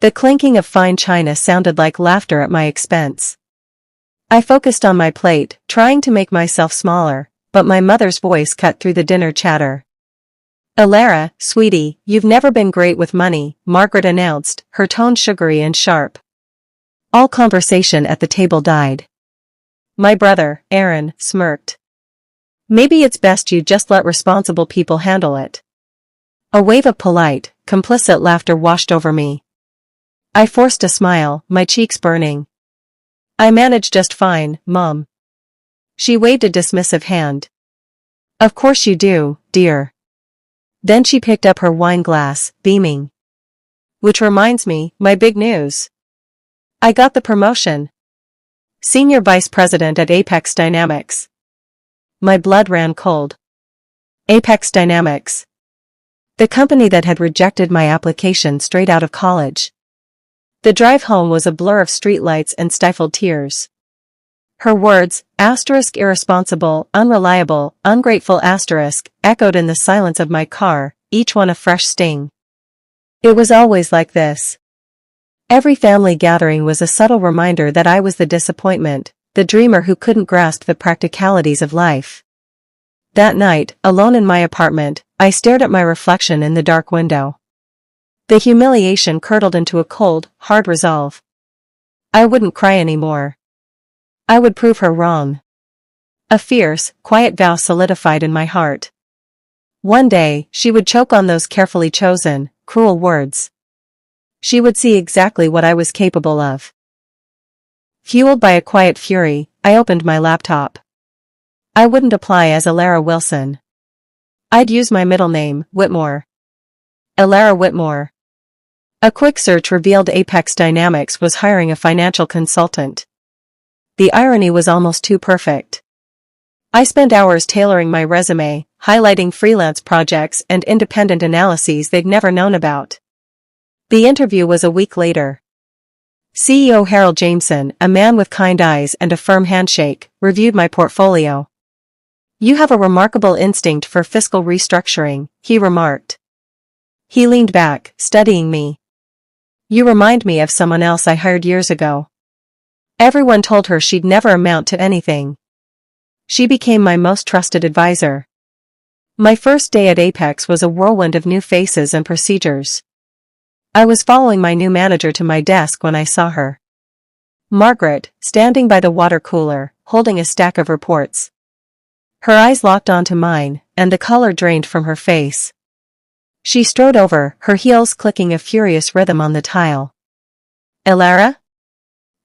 The clinking of fine china sounded like laughter at my expense. I focused on my plate, trying to make myself smaller, but my mother's voice cut through the dinner chatter. "Alara, sweetie, you've never been great with money," Margaret announced, her tone sugary and sharp. All conversation at the table died. My brother, Aaron, smirked. "Maybe it's best you just let responsible people handle it." A wave of polite, complicit laughter washed over me. I forced a smile, my cheeks burning. "I manage just fine, Mom." She waved a dismissive hand. "Of course you do, dear." Then she picked up her wine glass, beaming. "Which reminds me, my big news. I got the promotion. Senior Vice President at Apex Dynamics." My blood ran cold. Apex Dynamics. The company that had rejected my application straight out of college. The drive home was a blur of streetlights and stifled tears. Her words, *irresponsible, unreliable, ungrateful*, echoed in the silence of my car, each one a fresh sting. It was always like this. Every family gathering was a subtle reminder that I was the disappointment, the dreamer who couldn't grasp the practicalities of life. That night, alone in my apartment, I stared at my reflection in the dark window. The humiliation curdled into a cold, hard resolve. I wouldn't cry anymore. I would prove her wrong. A fierce, quiet vow solidified in my heart. One day, she would choke on those carefully chosen, cruel words. She would see exactly what I was capable of. Fueled by a quiet fury, I opened my laptop. I wouldn't apply as Alara Wilson. I'd use my middle name, Whitmore. Alara Whitmore. A quick search revealed Apex Dynamics was hiring a financial consultant. The irony was almost too perfect. I spent hours tailoring my resume, highlighting freelance projects and independent analyses they'd never known about. The interview was a week later. CEO Harold Jameson, a man with kind eyes and a firm handshake, reviewed my portfolio. "You have a remarkable instinct for fiscal restructuring," he remarked. He leaned back, studying me. "You remind me of someone else I hired years ago. Everyone told her she'd never amount to anything. She became my most trusted advisor." My first day at Apex was a whirlwind of new faces and procedures. I was following my new manager to my desk when I saw her. Margaret, standing by the water cooler, holding a stack of reports. Her eyes locked onto mine, and the color drained from her face. She strode over, her heels clicking a furious rhythm on the tile. "Alara?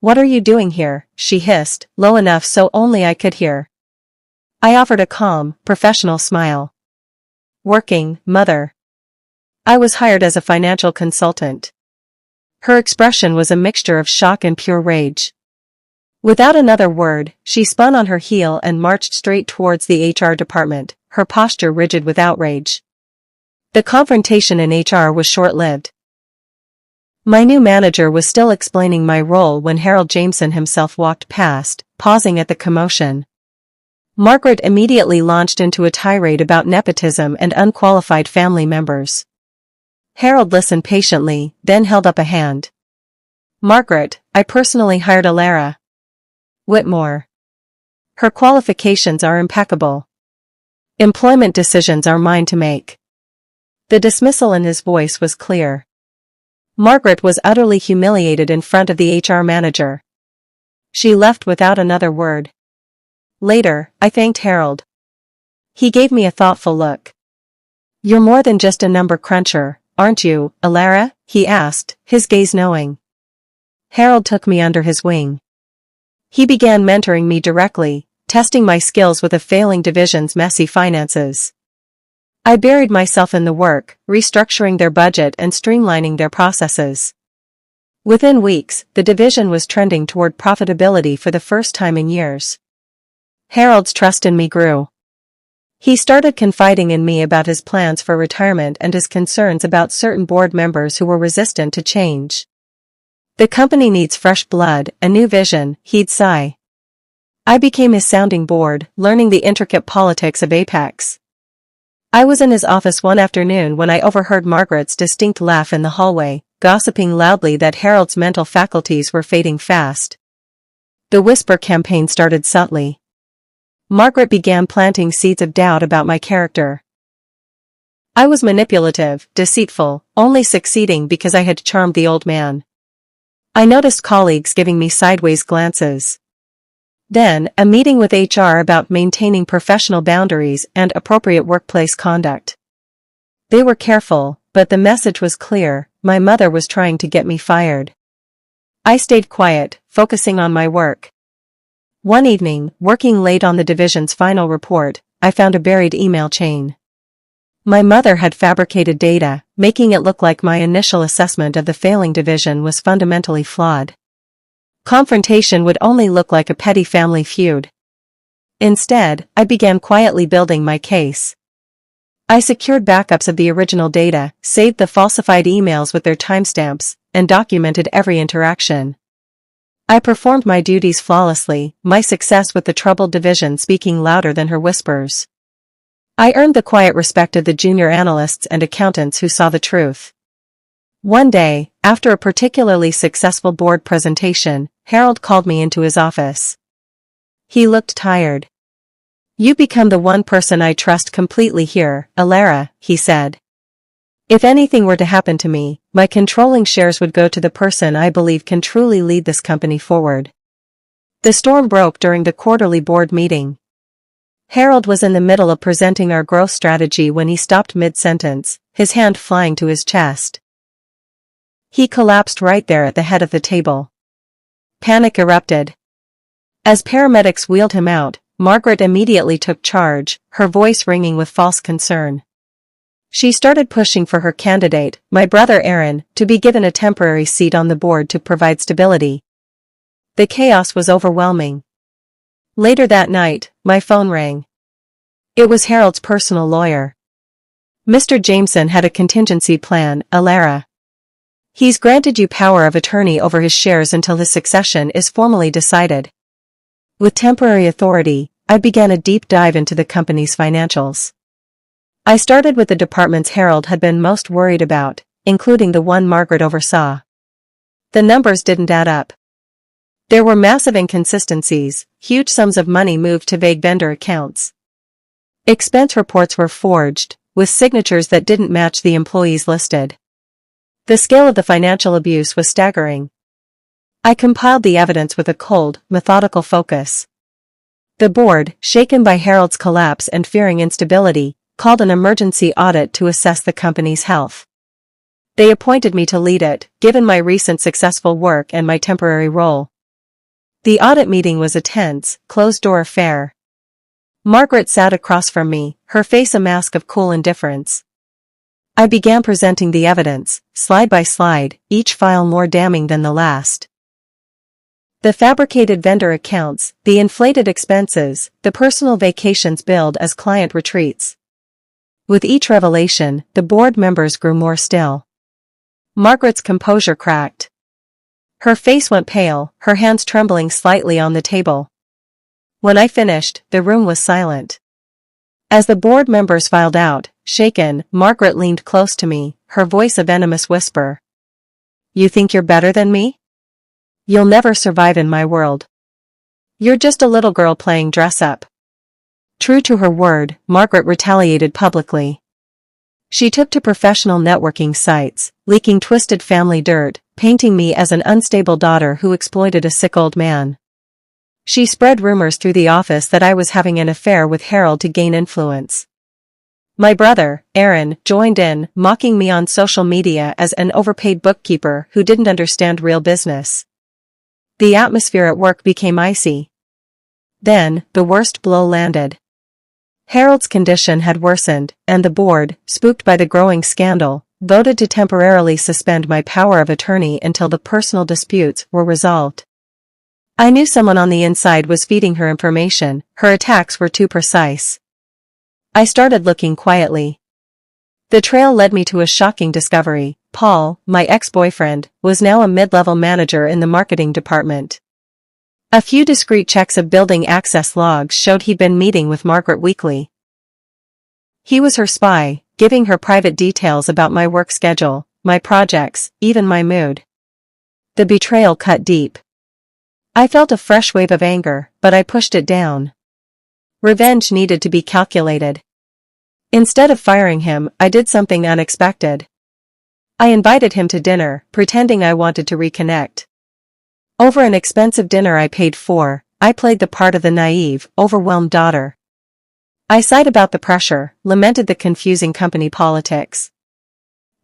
What are you doing here?" she hissed, low enough so only I could hear. I offered a calm, professional smile. "Working, mother. I was hired as a financial consultant." Her expression was a mixture of shock and pure rage. Without another word, she spun on her heel and marched straight towards the HR department, her posture rigid with outrage. The confrontation in HR was short-lived. My new manager was still explaining my role when Harold Jameson himself walked past, pausing at the commotion. Margaret immediately launched into a tirade about nepotism and unqualified family members. Harold listened patiently, then held up a hand. "Margaret, I personally hired Alara Whitmore. Her qualifications are impeccable. Employment decisions are mine to make." The dismissal in his voice was clear. Margaret was utterly humiliated in front of the HR manager. She left without another word. Later, I thanked Harold. He gave me a thoughtful look. "You're more than just a number cruncher, aren't you, Alara?" he asked, his gaze knowing. Harold took me under his wing. He began mentoring me directly, testing my skills with a failing division's messy finances. I buried myself in the work, restructuring their budget and streamlining their processes. Within weeks, the division was trending toward profitability for the first time in years. Harold's trust in me grew. He started confiding in me about his plans for retirement and his concerns about certain board members who were resistant to change. "The company needs fresh blood, a new vision," he'd sigh. I became his sounding board, learning the intricate politics of Apex. I was in his office one afternoon when I overheard Margaret's distinct laugh in the hallway, gossiping loudly that Harold's mental faculties were fading fast. The whisper campaign started subtly. Margaret began planting seeds of doubt about my character. I was manipulative, deceitful, only succeeding because I had charmed the old man. I noticed colleagues giving me sideways glances. Then, a meeting with HR about maintaining professional boundaries and appropriate workplace conduct. They were careful, but the message was clear: my mother was trying to get me fired. I stayed quiet, focusing on my work. One evening, working late on the division's final report, I found a buried email chain. My mother had fabricated data, making it look like my initial assessment of the failing division was fundamentally flawed. Confrontation would only look like a petty family feud. Instead, I began quietly building my case. I secured backups of the original data, saved the falsified emails with their timestamps, and documented every interaction. I performed my duties flawlessly, my success with the troubled division speaking louder than her whispers. I earned the quiet respect of the junior analysts and accountants who saw the truth. One day, after a particularly successful board presentation, Harold called me into his office. He looked tired. "You become the one person I trust completely here, Alara," he said. "If anything were to happen to me, my controlling shares would go to the person I believe can truly lead this company forward." The storm broke during the quarterly board meeting. Harold was in the middle of presenting our growth strategy when he stopped mid-sentence, his hand flying to his chest. He collapsed right there at the head of the table. Panic erupted. As paramedics wheeled him out, Margaret immediately took charge, her voice ringing with false concern. She started pushing for her candidate, my brother Aaron, to be given a temporary seat on the board to provide stability. The chaos was overwhelming. Later that night, my phone rang. It was Harold's personal lawyer. "Mr. Jameson had a contingency plan, Alara. He's granted you power of attorney over his shares until his succession is formally decided." With temporary authority, I began a deep dive into the company's financials. I started with the departments Harold had been most worried about, including the one Margaret oversaw. The numbers didn't add up. There were massive inconsistencies, huge sums of money moved to vague vendor accounts. Expense reports were forged, with signatures that didn't match the employees listed. The scale of the financial abuse was staggering. I compiled the evidence with a cold, methodical focus. The board, shaken by Harold's collapse and fearing instability, called an emergency audit to assess the company's health. They appointed me to lead it, given my recent successful work and my temporary role. The audit meeting was a tense, closed-door affair. Margaret sat across from me, her face a mask of cool indifference. I began presenting the evidence, slide by slide, each file more damning than the last. The fabricated vendor accounts, the inflated expenses, the personal vacations billed as client retreats. With each revelation, the board members grew more still. Margaret's composure cracked. Her face went pale, her hands trembling slightly on the table. When I finished, the room was silent. As the board members filed out, shaken, Margaret leaned close to me, her voice a venomous whisper. "You think you're better than me? You'll never survive in my world. You're just a little girl playing dress-up." True to her word, Margaret retaliated publicly. She took to professional networking sites, leaking twisted family dirt, painting me as an unstable daughter who exploited a sick old man. She spread rumors through the office that I was having an affair with Harold to gain influence. My brother, Aaron, joined in, mocking me on social media as an overpaid bookkeeper who didn't understand real business. The atmosphere at work became icy. Then, the worst blow landed. Harold's condition had worsened, and the board, spooked by the growing scandal, voted to temporarily suspend my power of attorney until the personal disputes were resolved. I knew someone on the inside was feeding her information, her attacks were too precise. I started looking quietly. The trail led me to a shocking discovery. Paul, my ex-boyfriend, was now a mid-level manager in the marketing department. A few discreet checks of building access logs showed he'd been meeting with Margaret weekly. He was her spy, giving her private details about my work schedule, my projects, even my mood. The betrayal cut deep. I felt a fresh wave of anger, but I pushed it down. Revenge needed to be calculated. Instead of firing him, I did something unexpected. I invited him to dinner, pretending I wanted to reconnect. Over an expensive dinner I paid for, I played the part of the naive, overwhelmed daughter. I sighed about the pressure, lamented the confusing company politics.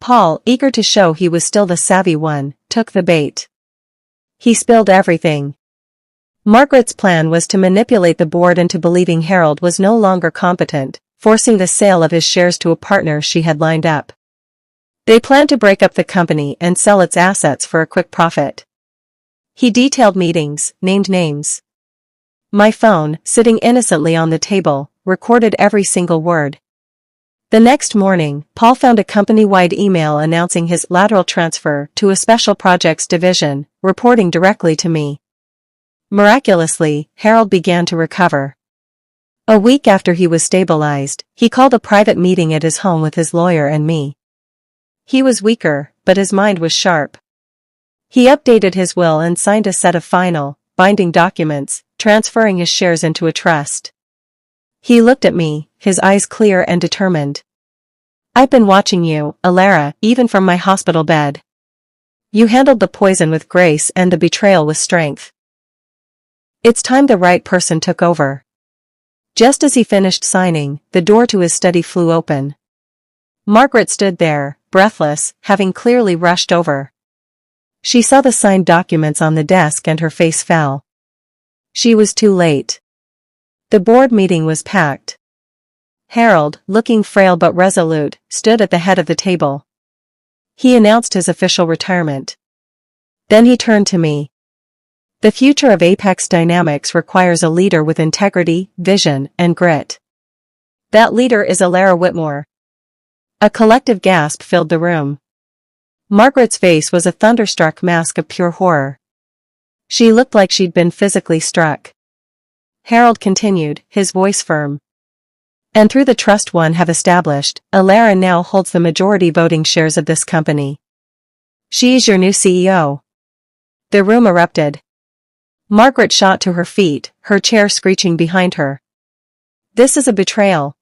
Paul, eager to show he was still the savvy one, took the bait. He spilled everything. Margaret's plan was to manipulate the board into believing Harold was no longer competent, forcing the sale of his shares to a partner she had lined up. They planned to break up the company and sell its assets for a quick profit. He detailed meetings, named names. My phone, sitting innocently on the table, recorded every single word. The next morning, Paul found a company-wide email announcing his lateral transfer to a special projects division, reporting directly to me. Miraculously, Harold began to recover. A week after he was stabilized, he called a private meeting at his home with his lawyer and me. He was weaker, but his mind was sharp. He updated his will and signed a set of final, binding documents, transferring his shares into a trust. He looked at me, his eyes clear and determined. "I've been watching you, Alara, even from my hospital bed. You handled the poison with grace and the betrayal with strength. It's time the right person took over." Just as he finished signing, the door to his study flew open. Margaret stood there, breathless, having clearly rushed over. She saw the signed documents on the desk and her face fell. She was too late. The board meeting was packed. Harold, looking frail but resolute, stood at the head of the table. He announced his official retirement. Then he turned to me. "The future of Apex Dynamics requires a leader with integrity, vision, and grit. That leader is Alara Whitmore." A collective gasp filled the room. Margaret's face was a thunderstruck mask of pure horror. She looked like she'd been physically struck. Harold continued, his voice firm. "And through the trust one have established, Alara now holds the majority voting shares of this company. She is your new CEO." The room erupted. Margaret shot to her feet, her chair screeching behind her. "This is a betrayal.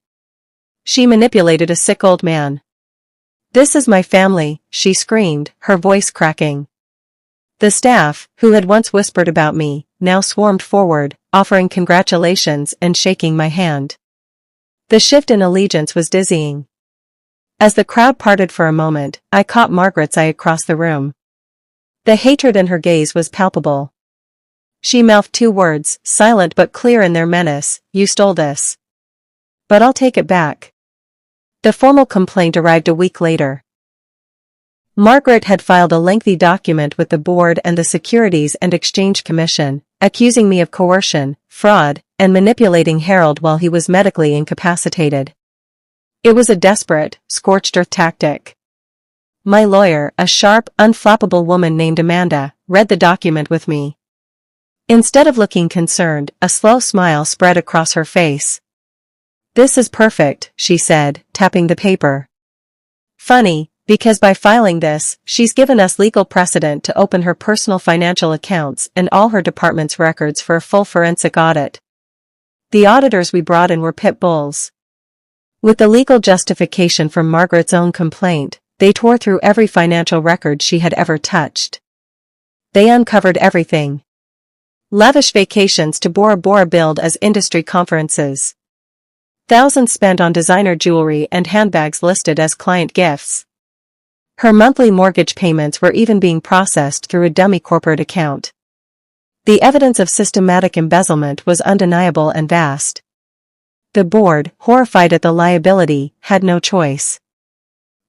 She manipulated a sick old man. This is my family," she screamed, her voice cracking. The staff, who had once whispered about me, now swarmed forward, offering congratulations and shaking my hand. The shift in allegiance was dizzying. As the crowd parted for a moment, I caught Margaret's eye across the room. The hatred in her gaze was palpable. She mouthed two words, silent but clear in their menace: "You stole this. But I'll take it back." The formal complaint arrived a week later. Margaret had filed a lengthy document with the board and the Securities and Exchange Commission, accusing me of coercion, fraud, and manipulating Harold while he was medically incapacitated. It was a desperate, scorched-earth tactic. My lawyer, a sharp, unflappable woman named Amanda, read the document with me. Instead of looking concerned, a slow smile spread across her face. "This is perfect," she said, tapping the paper. "Funny, because by filing this, she's given us legal precedent to open her personal financial accounts and all her department's records for a full forensic audit. The auditors we brought in were pit bulls." With the legal justification from Margaret's own complaint, they tore through every financial record she had ever touched. They uncovered everything. Lavish vacations to Bora Bora billed as industry conferences. Thousands spent on designer jewelry and handbags listed as client gifts. Her monthly mortgage payments were even being processed through a dummy corporate account. The evidence of systematic embezzlement was undeniable and vast. The board, horrified at the liability, had no choice.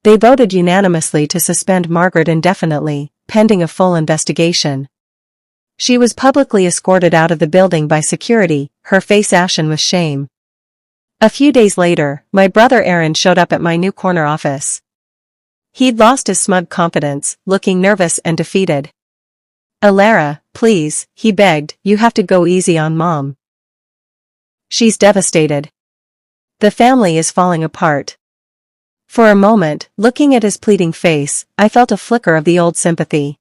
They voted unanimously to suspend Margaret indefinitely, pending a full investigation. She was publicly escorted out of the building by security, her face ashen with shame. A few days later, my brother Aaron showed up at my new corner office. He'd lost his smug confidence, looking nervous and defeated. "Alara, please," he begged, "you have to go easy on Mom. She's devastated. The family is falling apart." For a moment, looking at his pleading face, I felt a flicker of the old sympathy.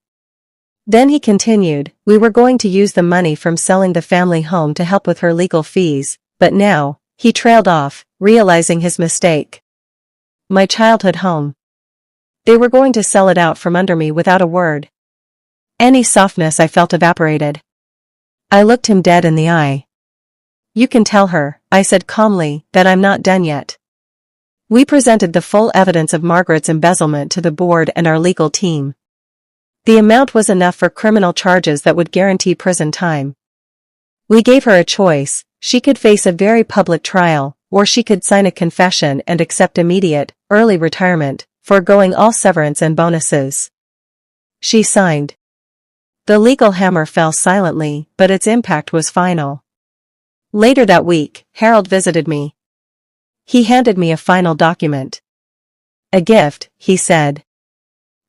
Then he continued, we were going to use the money from selling the family home to help with her legal fees, but now, he trailed off, realizing his mistake. My childhood home. They were going to sell it out from under me without a word. Any softness I felt evaporated. I looked him dead in the eye. You can tell her, I said calmly, that I'm not done yet. We presented the full evidence of Margaret's embezzlement to the board and our legal team. The amount was enough for criminal charges that would guarantee prison time. We gave her a choice: she could face a very public trial, or she could sign a confession and accept immediate, early retirement, foregoing all severance and bonuses. She signed. The legal hammer fell silently, but its impact was final. Later that week, Harold visited me. He handed me a final document. A gift, he said.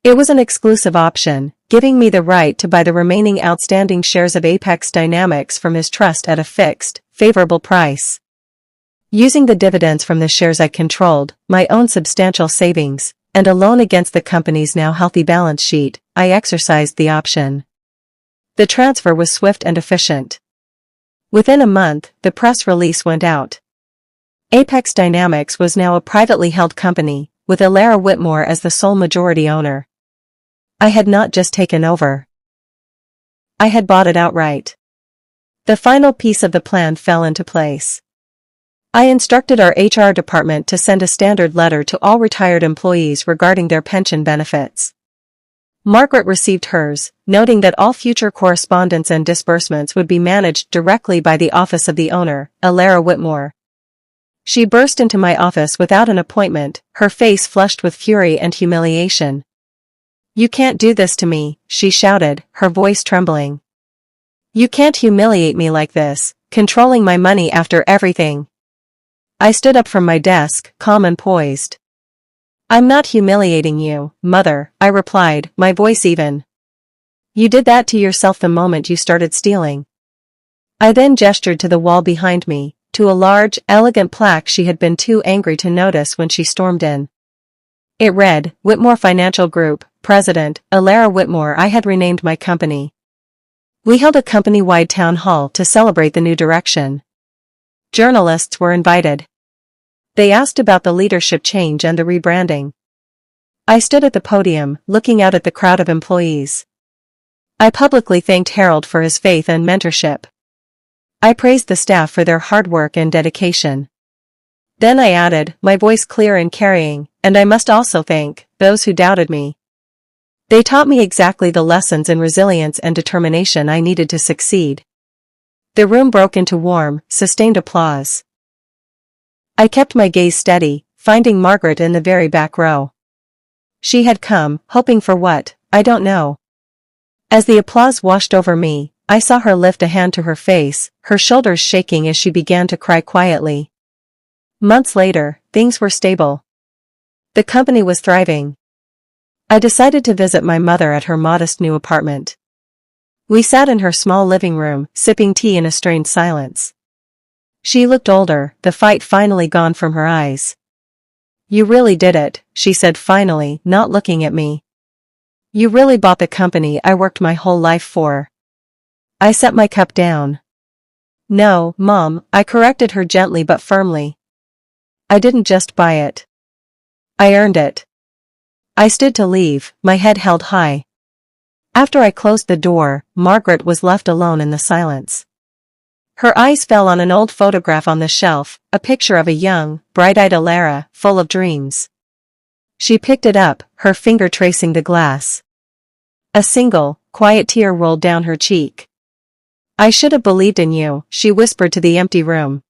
It was an exclusive option, giving me the right to buy the remaining outstanding shares of Apex Dynamics from his trust at a fixed, favorable price. Using the dividends from the shares I controlled, my own substantial savings, and a loan against the company's now healthy balance sheet, I exercised the option. The transfer was swift and efficient. Within a month, the press release went out. Apex Dynamics was now a privately held company, with Alara Whitmore as the sole majority owner. I had not just taken over. I had bought it outright. The final piece of the plan fell into place. I instructed our HR department to send a standard letter to all retired employees regarding their pension benefits. Margaret received hers, noting that all future correspondence and disbursements would be managed directly by the office of the owner, Alara Whitmore. She burst into my office without an appointment, her face flushed with fury and humiliation. You can't do this to me, she shouted, her voice trembling. You can't humiliate me like this, controlling my money after everything. I stood up from my desk, calm and poised. I'm not humiliating you, Mother, I replied, my voice even. You did that to yourself the moment you started stealing. I then gestured to the wall behind me, to a large, elegant plaque she had been too angry to notice when she stormed in. It read, Whitmore Financial Group, President, Alara Whitmore. I had renamed my company. We held a company-wide town hall to celebrate the new direction. Journalists were invited. They asked about the leadership change and the rebranding. I stood at the podium, looking out at the crowd of employees. I publicly thanked Harold for his faith and mentorship. I praised the staff for their hard work and dedication. Then I added, my voice clear and carrying, and I must also thank those who doubted me. They taught me exactly the lessons in resilience and determination I needed to succeed. The room broke into warm, sustained applause. I kept my gaze steady, finding Margaret in the very back row. She had come, hoping for what, I don't know. As the applause washed over me, I saw her lift a hand to her face, her shoulders shaking as she began to cry quietly. Months later, things were stable. The company was thriving. I decided to visit my mother at her modest new apartment. We sat in her small living room, sipping tea in a strained silence. She looked older, the fight finally gone from her eyes. You really did it, she said finally, not looking at me. You really bought the company I worked my whole life for. I set my cup down. No, Mom, I corrected her gently but firmly. I didn't just buy it. I earned it. I stood to leave, my head held high. After I closed the door, Margaret was left alone in the silence. Her eyes fell on an old photograph on the shelf, a picture of a young, bright-eyed Alara, full of dreams. She picked it up, her finger tracing the glass. A single, quiet tear rolled down her cheek. I should have believed in you, she whispered to the empty room.